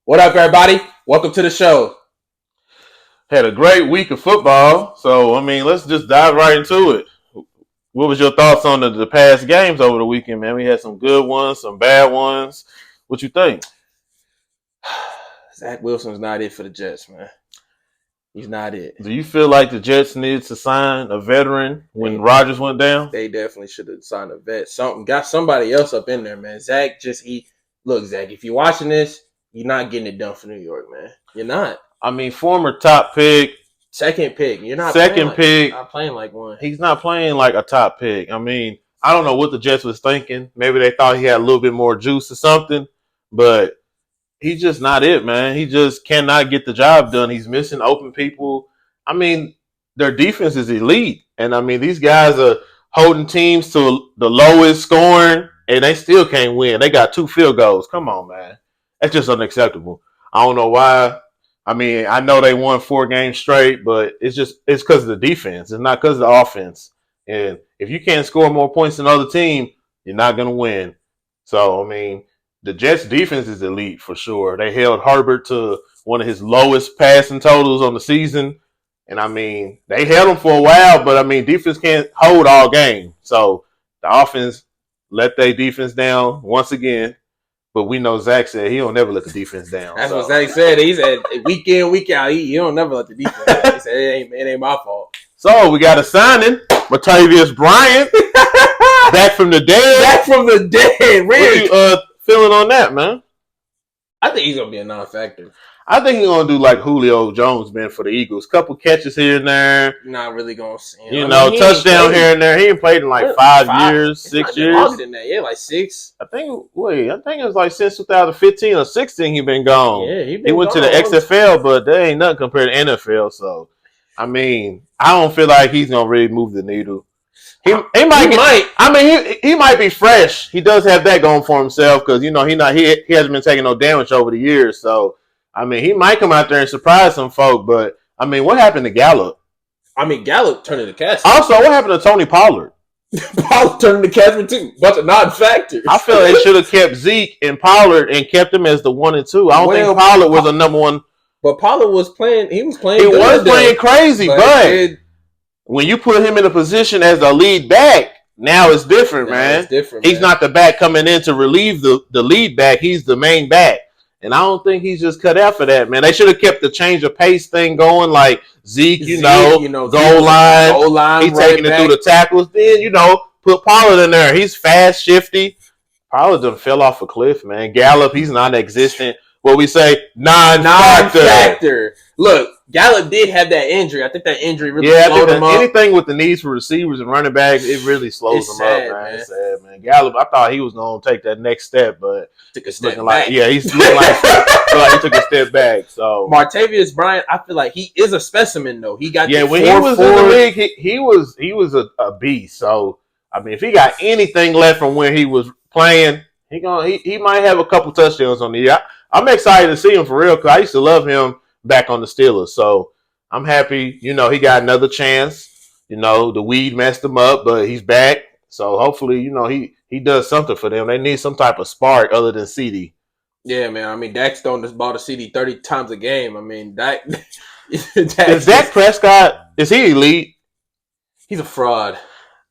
What up, everybody? Welcome to the show. Had a great week of football, so let's just dive right into it. What was your thoughts on the past games over the weekend, man? We had some good ones, some bad ones. What you think? Zach Wilson's not it for the Jets, man. He's not it. Do you feel like the Jets needed to sign a veteran when Rodgers went down? They definitely should have signed a vet. Got somebody else up in there, man. Zach look, Zach, if you're watching this, you're not getting it done for New York, man. You're not. Former top pick. Second pick. You're not not playing like one. He's not playing like a top pick. I don't know what the Jets was thinking. Maybe they thought he had a little bit more juice or something, but he's just not it, man. He just cannot get the job done. He's missing open people. Their defense is elite. And, these guys are holding teams to the lowest scoring, and they still can't win. They got 2 field goals. Come on, man. That's just unacceptable. I don't know why. I know they won 4 games straight, but it's because of the defense. It's not because of the offense. And if you can't score more points than the other team, you're not going to win. So, the Jets' defense is elite for sure. They held Herbert to one of his lowest passing totals on the season. And, they held him for a while, but, defense can't hold all game. So, the offense let their defense down once again. But we know Zach said he don't never let the defense down. That's what Zach said. He said week in, week out, he don't never let the defense down. He said it ain't my fault. So, we got a signing. Martavius Bryant. Back from the dead. Back from the dead. What you feeling on that, man? I think he's going to be a non-factor. I think he's going to do like Julio Jones, man, for the Eagles. Couple catches here and there. You're not really going to see him. Touchdown here and there. He ain't played in like 5 years, 6 years. Longer than that. Yeah, like 6. I think it was like since 2015 or 16 he been gone. Yeah, he went to the XFL, but that ain't nothing compared to NFL. So, I don't feel like he's going to really move the needle. He might be fresh. He does have that going for himself because he hasn't been taking no damage over the years. So he might come out there and surprise some folk. But what happened to Gallup? Gallup turned into Casper. Also, what happened to Tony Pollard? Pollard turned into Casper too. Bunch of non-factors. I feel they should have kept Zeke and Pollard and kept him as the 1 and 2. I don't think Pollard was a number 1. But Pollard was playing. He was playing. He was playing crazy, but when you put him in a position as the lead back, now it's different, man. It's different. He's not the back coming in to relieve the lead back. He's the main back. And I don't think he's just cut out for that, man. They should have kept the change of pace thing going, like Zeke, goal line. He's taking it through the tackles. Then, put Pollard in there. He's fast, shifty. Pollard done fell off a cliff, man. Gallup, he's non-existent. What we say, non-factor. Look, Gallup did have that injury. I think that injury really slowed him up. Anything with the needs for receivers and running backs, it really slows him up, man. It's sad, man. Gallup, I thought he was going to take that next step, but took a step back. He's looking like he took a step back. So Martavius Bryant, I feel like he is a specimen, though. He got when he was in the league, he was a beast. So if he got anything left from where he was playing, he might have a couple touchdowns on the year. I'm excited to see him for real because I used to love him back on the Steelers. So I'm happy, he got another chance. The weed messed him up, but he's back. So hopefully, he does something for them. They need some type of spark other than CD. Yeah, man. Dak's throwing this ball to CD 30 times a game. Dak. Is Dak Prescott, is he elite? He's a fraud.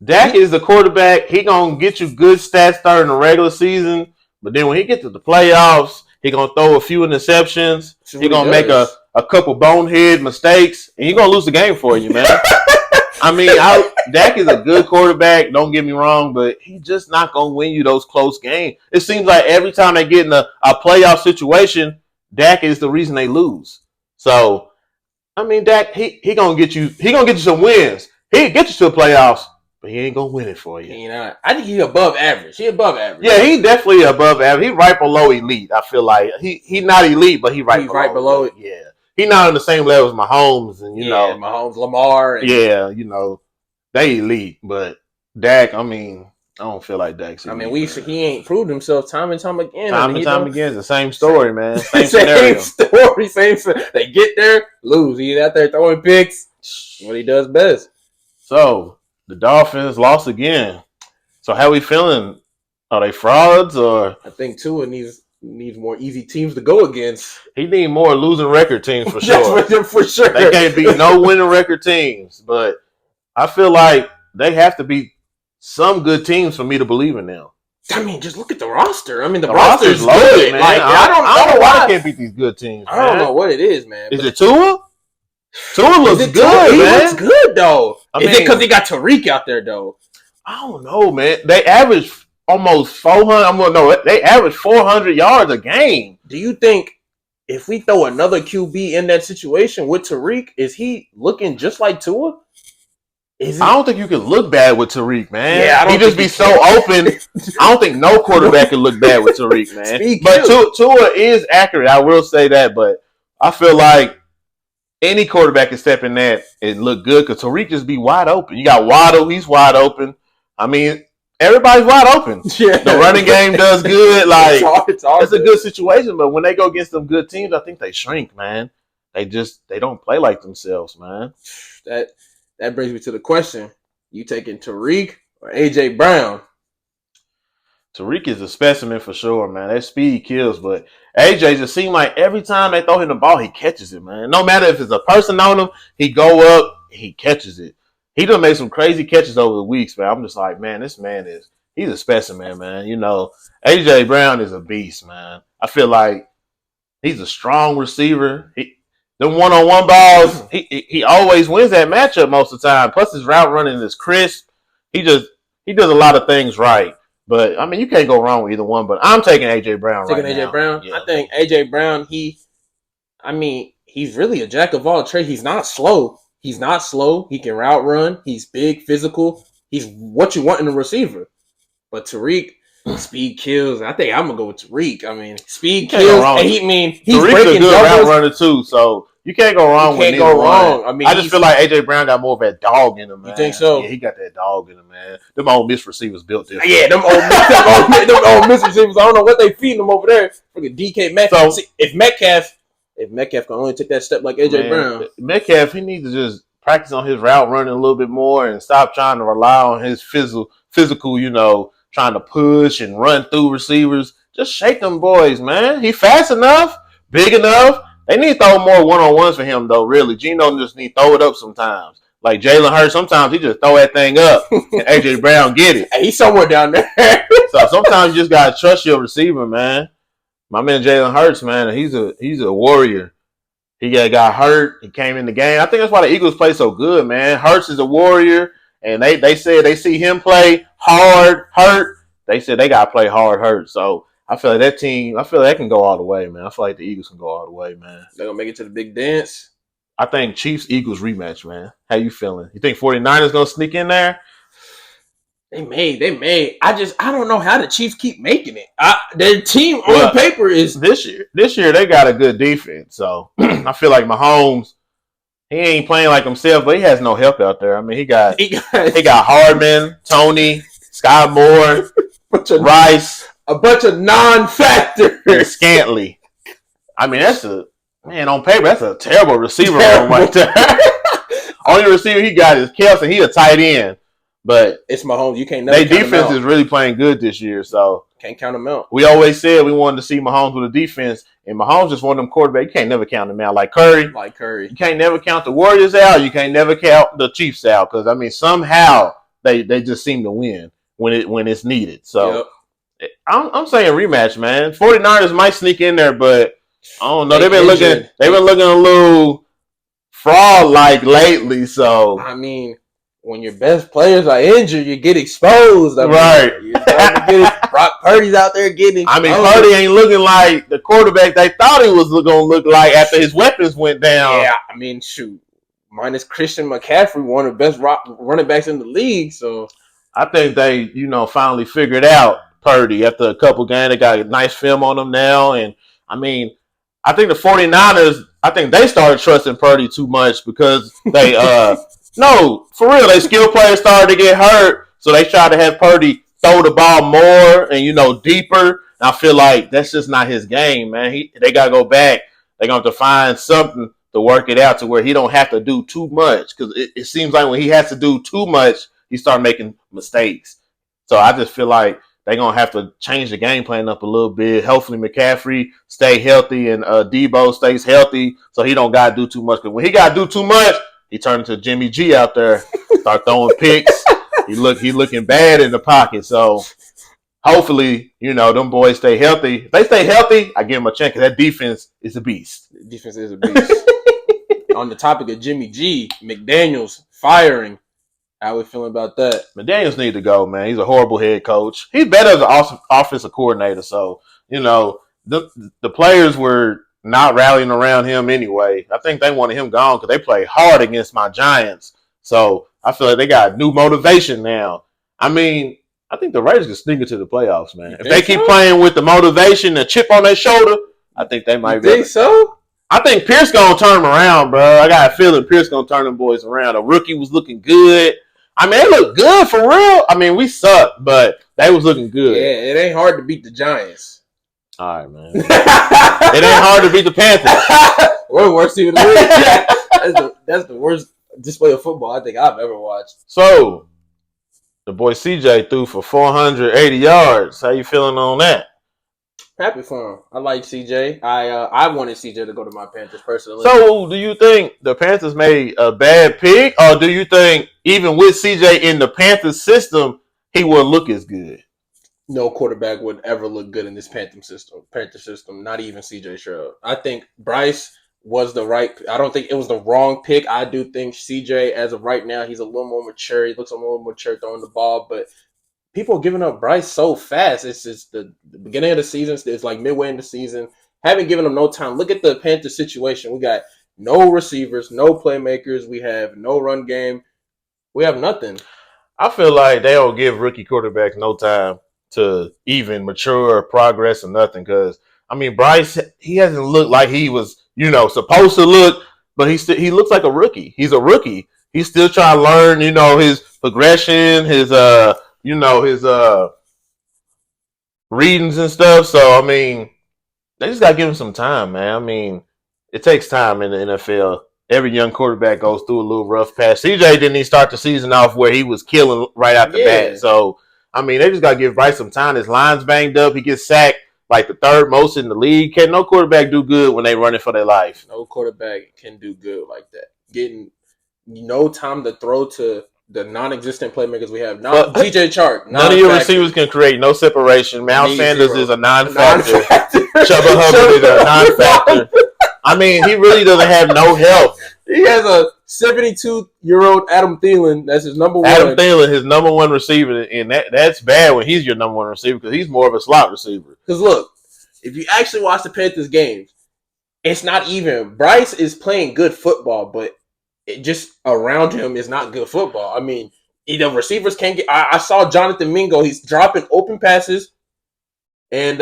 Dak is the quarterback. He going to get you good stats during the regular season. But then when he gets to the playoffs, he going to throw a few interceptions. He going to make a couple bonehead mistakes. And he's going to lose the game for you, man. Dak is a good quarterback. Don't get me wrong. But he's just not going to win you those close games. It seems like every time they get in a playoff situation, Dak is the reason they lose. So, Dak, he going to get you. He going to get you some wins. He get you to the playoffs. But he ain't going to win it for you. I think he's above average. He's above average. Yeah, he definitely above average. He's right below elite, I feel like. He not elite, but he's right below it. Yeah. He's not on the same level as Mahomes and, Mahomes, Lamar. They elite. But Dak, I don't feel like Dak's elite. He ain't proved himself time and time again. Time again. It's the same story, man. Same scenario. Same. They get there, lose. He's out there throwing picks. What he does best. So, the Dolphins lost again. So how we feeling? Are they frauds or? I think Tua needs Needs more easy teams to go against. He need more losing record teams for sure. For sure. They can't beat no winning record teams. But I feel like they have to beat some good teams for me to believe in them. I mean, just look at the roster. I mean, the roster's roster's loaded, good, man. Like, I don't know why they can't beat these good teams. I don't know what it is, man. Is it Tua? Tua looks good, Tua? He man. looks good, though. Is it mean, because he got Tariq out there, though? I don't know, man. They average almost 400. They average 400 yards a game. Do you think if we throw another QB in that situation with Tariq, is he looking just like Tua? I don't think you can look bad with Tariq, man. Yeah, I don't he just be so open. I don't think no quarterback can look bad with Tariq, man. But Tua is accurate. I will say that. But I feel like any quarterback can step in that and look good because Tariq just be wide open. You got Waddle. He's wide open. I mean, everybody's wide open. Yeah. The running game does good. Like it's a good situation. But when they go against them good teams, I think they shrink, man. They don't play like themselves, man. That brings me to the question. You taking Tariq or A.J. Brown? Tariq is a specimen for sure, man. That speed kills, but A.J. just seems like every time they throw him the ball, he catches it, man. No matter if it's a person on him, he go up, he catches it. He done made some crazy catches over the weeks, man. I'm just like, man, this man he's a specimen, man. You know, A.J. Brown is a beast, man. I feel like he's a strong receiver. Them one-on-one balls, he always wins that matchup most of the time. Plus his route running is crisp. He does a lot of things right. But I mean, you can't go wrong with either one. But I'm taking AJ Brown right now. Taking AJ Brown. Yeah. I think AJ Brown. He's really a jack of all trades. He's not slow. He can route run. He's big, physical. He's what you want in a receiver. But Tariq. Speed kills. I think I'm gonna go with Tariq. I mean, speed kills. And he's Tariq's breaking a good route runner too, so you can't go wrong with neither one. I mean, I just feel like AJ Brown got more of that dog in him, man. You think so? Yeah, he got that dog in him, man. Them Ole Miss receivers built this. Yeah, them Ole Miss receivers. I don't know what they feeding them over there. Freaking DK Metcalf. So, if Metcalf can only take that step like AJ Brown, Metcalf, he needs to just practice on his route running a little bit more and stop trying to rely on his physical, trying to push and run through receivers. Just shake them boys, man. He fast enough, big enough. They need to throw more one-on-ones for him, though, really. Geno just need to throw it up sometimes. Like Jalen Hurts, sometimes he just throw that thing up and A.J. Brown get it. Hey, he's somewhere down there. So sometimes you just got to trust your receiver, man. My man Jalen Hurts, man, he's a warrior. He got hurt. He came in the game. I think that's why the Eagles play so good, man. Hurts is a warrior. And they said they see him play hard, hurt. They said they got to play hard, hurt. So I feel like that team, they can go all the way, man. I feel like the Eagles can go all the way, man. They're going to make it to the big dance. I think Chiefs-Eagles rematch, man. How you feeling? You think 49ers going to sneak in there? They may. I don't know how the Chiefs keep making it. Their team on paper is... This year, they got a good defense. So I feel like Mahomes, he ain't playing like himself, but he has no help out there. I mean, he got Hardman, Tony, Scott Moore, Rice, a bunch of non-factors, and Scantley. I mean, on paper, that's a terrible receiver room right there. Only receiver he got is Kelce. He a tight end, but it's Mahomes. You can't never. Their defense is really playing good this year, so can't count them out. We always said we wanted to see Mahomes with a defense. And Mahomes just one of them quarterbacks. You can't never count them out. Like Curry. You can't never count the Warriors out. You can't never count the Chiefs out. Because, I mean, somehow they just seem to win when it's needed. So, I'm saying rematch, man. 49ers might sneak in there, but I don't know. They've been looking a little fraud-like lately. So, I mean, when your best players are injured, you get exposed. Right. Brock Purdy's out there getting exposed. I mean, Purdy ain't looking like the quarterback they thought he was going to look like after his weapons went down. Yeah, I mean, shoot. Minus Christian McCaffrey, one of the best running backs in the league. So I think they, finally figured out Purdy after a couple games. They got a nice film on him now. And, I mean, I think the 49ers, they started trusting Purdy too much because they no, for real, they skill players started to get hurt, so they tried to have Purdy throw the ball more and, deeper. And I feel like that's just not his game, man. They got to go back. They're going to have to find something to work it out to where he don't have to do too much because it seems like when he has to do too much, he starts making mistakes. So I just feel like they're going to have to change the game plan up a little bit. Hopefully McCaffrey stay healthy and Debo stays healthy so he don't got to do too much. Because when he got to do too much, he turned into Jimmy G out there, start throwing picks. He looking bad in the pocket. So hopefully, them boys stay healthy. If they stay healthy, I give them a chance because that defense is a beast. The defense is a beast. On the topic of Jimmy G, McDaniels firing. How we feeling about that? McDaniels need to go, man. He's a horrible head coach. He's better as an offensive coordinator. So, the players were not rallying around him anyway. I think they wanted him gone because they played hard against my Giants. So I feel like they got new motivation now. I mean, I think the Raiders can sneak into the playoffs, man. If they keep playing with the motivation, the chip on their shoulder, I think they might be. Think so? I think Pierce gonna turn them around, bro. I got a feeling Pierce gonna turn them boys around. The rookie was looking good. I mean, they look good for real. I mean, we sucked, but they was looking good. Yeah, it ain't hard to beat the Giants. All right, man. It ain't hard to beat the Panthers. We're the worst team in the league. That's the worst display of football I think I've ever watched. So, the boy CJ threw for 480 yards. How you feeling on that? Happy for him. I like CJ. I wanted CJ to go to my Panthers personally. So, do you think the Panthers made a bad pick, or do you think even with CJ in the Panthers system, he will look as good? No quarterback would ever look good in this Panther system. Not even CJ Stroud. I think Bryce was the right. I don't think it was the wrong pick. I do think CJ, as of right now, he's a little more mature. He looks a little more mature throwing the ball, but people are giving up Bryce so fast. It's just the beginning of the season. It's like midway in the season. Haven't given him no time. Look at the Panthers situation. We got no receivers, no playmakers. We have no run game. We have nothing. I feel like they don't give rookie quarterbacks no time to even mature or progress or nothing. Because, I mean, Bryce, he hasn't looked like he was, supposed to look, but he looks like a rookie. He's a rookie. He's still trying to learn, his progression, his readings and stuff. So, I mean, they just got to give him some time, man. I mean, it takes time in the NFL. Every young quarterback goes through a little rough patch. CJ didn't even start the season off where he was killing right out the bat. So, I mean, they just got to give Bryce some time. His line's banged up. He gets sacked like the third most in the league. Can no quarterback do good when they running for their life? No quarterback can do good like that. Getting no time to throw to the non-existent playmakers we have. Not DJ Chark. None of your receivers can create no separation. Mal Sanders is a non-factor. Chubba Hubbard is a non-factor. I mean, he really doesn't have no help. He has a 72-year-old Adam Thielen. That's his number one. Adam Thielen, his number one receiver, and that's bad when he's your number one receiver because he's more of a slot receiver. Because look, if you actually watch the Panthers games, it's not even. Bryce is playing good football, but it just around him is not good football. I mean, the receivers can't get. I saw Jonathan Mingo. He's dropping open passes, and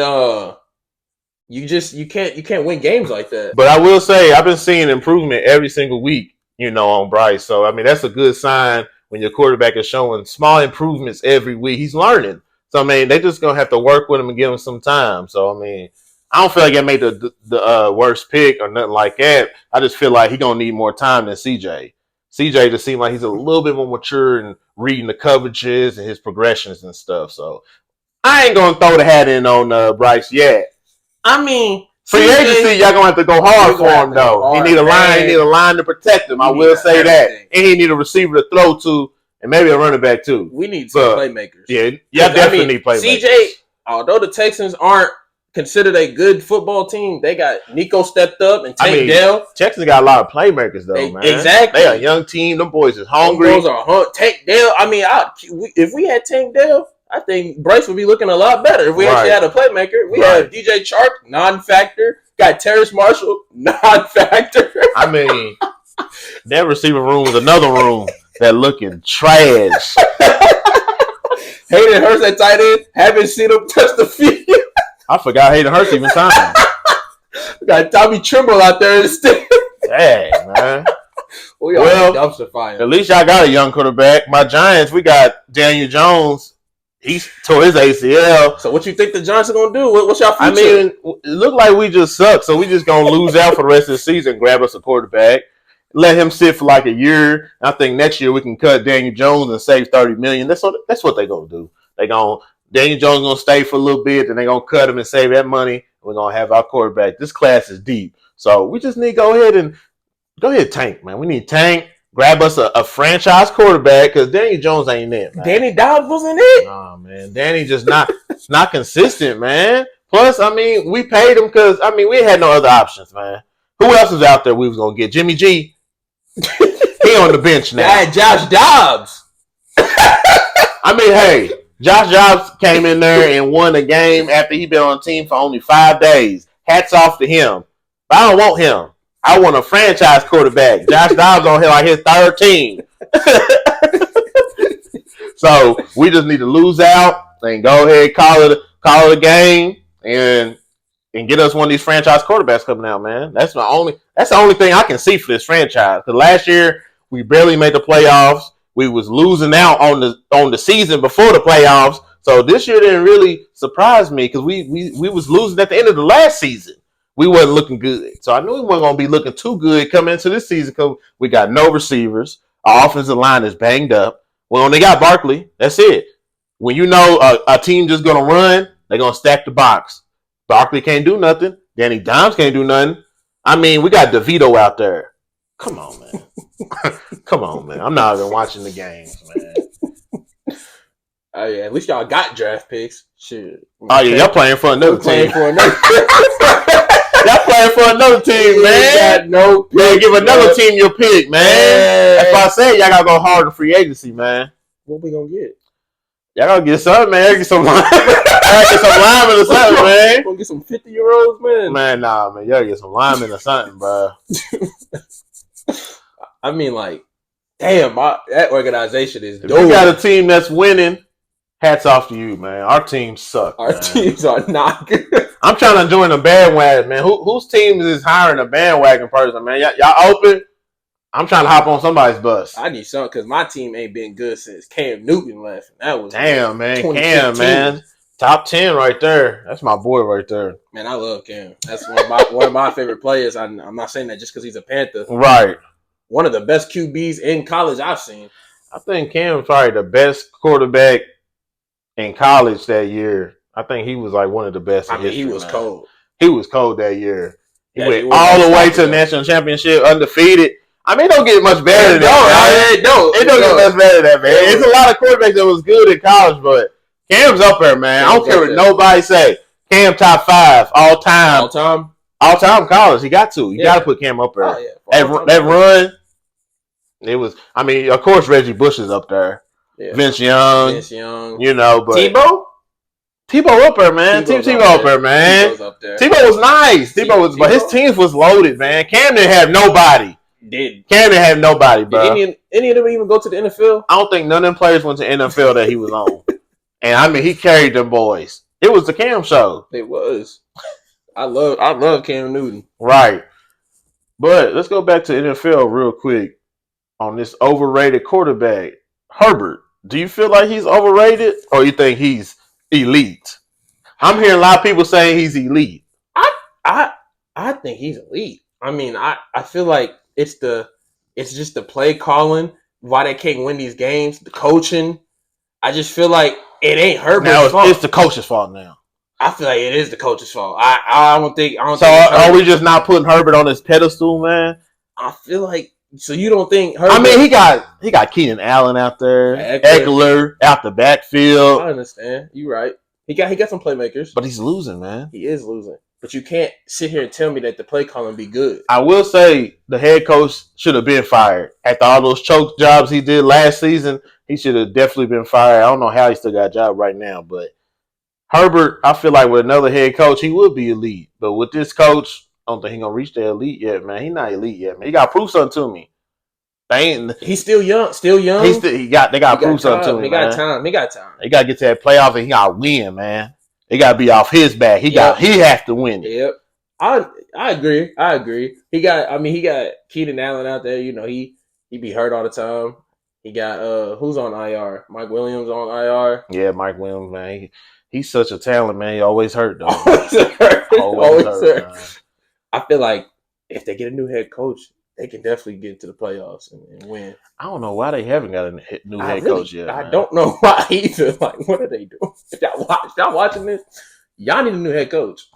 you can't win games like that. But I will say I've been seeing improvement every single week, on Bryce. So I mean that's a good sign when your quarterback is showing small improvements every week. He's learning. So I mean they just gonna have to work with him and give him some time. So I mean I don't feel like I made the worst pick or nothing like that. I just feel like he's gonna need more time than CJ. CJ just seems like he's a little bit more mature in reading the coverages and his progressions and stuff. So I ain't gonna throw the hat in on Bryce yet. I mean, free agency, y'all gonna have to go hard for him though. He need a line. He need a line to protect him. I will say that, and he need a receiver to throw to, and maybe a running back too. We need some playmakers. Yeah, definitely need playmakers. CJ, although the Texans aren't considered a good football team, they got Nico stepped up and Tank Dell. Texans got a lot of playmakers though, man. Exactly, they a young team. Them boys is hungry. Those are Tank Dell. I mean, if we had Tank Dell, I think Bryce would be looking a lot better if we actually had a playmaker. We have DJ Chark, non-factor. Got Terrace Marshall, non-factor. I mean, that receiver room is another room that looking trash. Hayden Hurst at tight end. Haven't seen him touch the field. I forgot Hayden Hurst even signed. We got Tommy Trimble out there instead. Dang, man. Well, dumpster fire. At least y'all got a young quarterback. My Giants, we got Daniel Jones. He tore his ACL. So what you think the Giants are going to do? What's y'all future? I mean, it looked like we just suck, so we just going to lose out for the rest of the season, grab us a quarterback, let him sit for like a year. I think next year we can cut Daniel Jones and save $30 million. That's what they're going to do. Daniel Jones gonna stay for a little bit, then they're gonna cut him and save that money. We're gonna have our quarterback. This class is deep, so we just need to go ahead tank, man. We need tank. Grab us a franchise quarterback because Daniel Jones ain't it, man. Danny Dobbs wasn't it? Nah, man. Danny just not consistent, man. Plus, I mean, we paid him because we had no other options, man. Who else was out there we was gonna get? Jimmy G. He on the bench now. That Josh Dobbs. Hey, Josh Dobbs came in there and won a game after he been on the team for only 5 days. Hats off to him. But I don't want him. I want a franchise quarterback. Josh Dobbs on here like his third team. So we just need to lose out and go ahead call it a game and get us one of these franchise quarterbacks coming out, man. That's the only thing I can see for this franchise. Because last year we barely made the playoffs. We was losing out on the season before the playoffs. So this year didn't really surprise me because we was losing at the end of the last season. We wasn't looking good. So I knew we weren't going to be looking too good coming into this season because we got no receivers. Our offensive line is banged up. We only got Barkley. That's it. When you know a team just going to run, they're going to stack the box. Barkley can't do nothing. Danny Dimes can't do nothing. We got DeVito out there. Come on, man. Come on, man. I'm not even watching the games, man. Oh, yeah. At least y'all got draft picks. Shit. Oh, yeah. Y'all playing for another team. Y'all playing for another team, man. No pick, man, give another team your pick, man. That's why I said y'all got to go hard in free agency, man. What we going to get? Y'all got to get something, man. Get some linemen or something, man. Gonna get some 50-year-olds, man. Man, nah, man. Y'all get some linemen or something, bro. Damn, that organization is dope. If you got a team that's winning, hats off to you, man. Our teams suck. Our teams are not good. I'm trying to join a bandwagon, man. Whose team is hiring a bandwagon person, man? Y'all open? I'm trying to hop on somebody's bus. I need something because my team ain't been good since Cam Newton left. That was damn, man. Cam, man. Top 10 right there. That's my boy right there. Man, I love Cam. That's one of my favorite players. I'm not saying that just because he's a Panther. Right. One of the best QBs in college I've seen. I think Cam's probably the best quarterback in college that year. I think he was like one of the best. He was cold. He was cold that year. He went all the way to the national championship undefeated. It don't get much better than that. It don't get much better than that, man. It's a lot of quarterbacks that was good in college, but Cam's up there, man. I don't care what nobody say. Cam top 5 all time. All time college. He got to. You got to put Cam up there. Oh, yeah. That run, it was. Of course, Reggie Bush is up there. Yeah. Vince Young. But Tebow up there, man. Tebow up there, man. Tebow was nice. But his team was loaded, man. Cam didn't have nobody. Cam didn't have nobody, bro. Did any of them even go to the NFL? I don't think none of them players went to the NFL that he was on. And he carried them boys. It was the Cam show. It was. I love Cam Newton. Right. But let's go back to NFL real quick on this overrated quarterback, Herbert. Do you feel like he's overrated or you think he's elite? I'm hearing a lot of people saying he's elite. I think he's elite. I feel like it's just the play calling, why they can't win these games, the coaching. I just feel like it ain't Herbert's fault. It's the coach's fault now. I feel like it is the coach's fault. I don't think. So are we just not putting Herbert on his pedestal, man? I feel like. So you don't think Herbert? He got Keenan Allen out there, Eckler out the backfield. I understand. You're right. He got some playmakers, but he's losing, man. He is losing. But you can't sit here and tell me that the play calling be good. I will say the head coach should have been fired after all those choke jobs he did last season. He should have definitely been fired. I don't know how he still got a job right now, but Herbert, I feel like with another head coach, he would be elite. But with this coach, I don't think he's going to reach the elite yet, man. He's not elite yet, man. He got to prove something to me. He's still young. They got to prove something to me, man. He got time. He got to get to that playoff and he got to win, man. It got to be off his back. He has to win it. Yep. I agree. He got Keenan Allen out there. He be hurt all the time. He got who's on IR? Mike Williams on IR. Yeah, Mike Williams, man. He's such a talent, man. He always hurt, though. Always hurt. I feel like if they get a new head coach, they can definitely get to the playoffs and win. I don't know why they haven't got a new head coach yet, I man. don't know why either. Like, what are they doing? If y'all watching this, y'all need a new head coach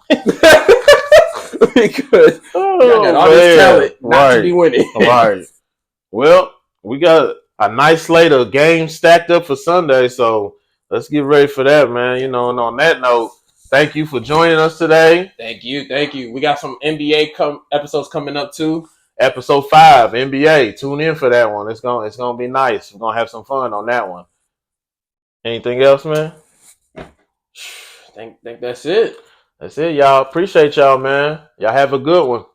because y'all got all this talent not to be winning. Right. Well, we got a nice slate of games stacked up for Sunday, so let's get ready for that, man. And on that note, thank you for joining us today. Thank you. We got some NBA episodes coming up too. Episode 5, NBA. Tune in for that one. It's gonna be nice. We're gonna have some fun on that one. Anything else, man? Think that's it. That's it, y'all. Appreciate y'all, man. Y'all have a good one.